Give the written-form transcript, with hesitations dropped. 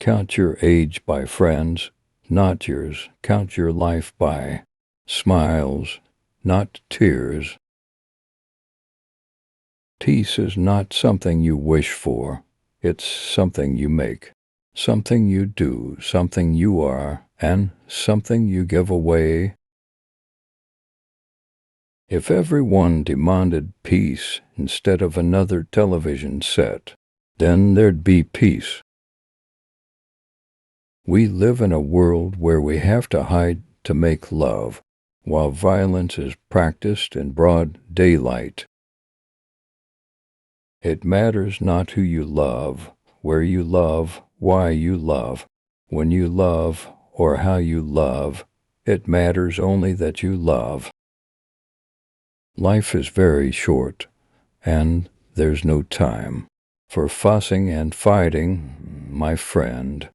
count your age by friends, not yours. Count your life by smiles, not tears. Peace is not something you wish for. It's something you make, something you do, something you are, and something you give away. If everyone demanded peace instead of another television set, then there'd be peace. We live in a world where we have to hide to make love, while violence is practiced in broad daylight. It matters not who you love, where you love, why you love, when you love, or how you love. It matters only that you love. Life is very short, and there's no time for fussing and fighting, my friend.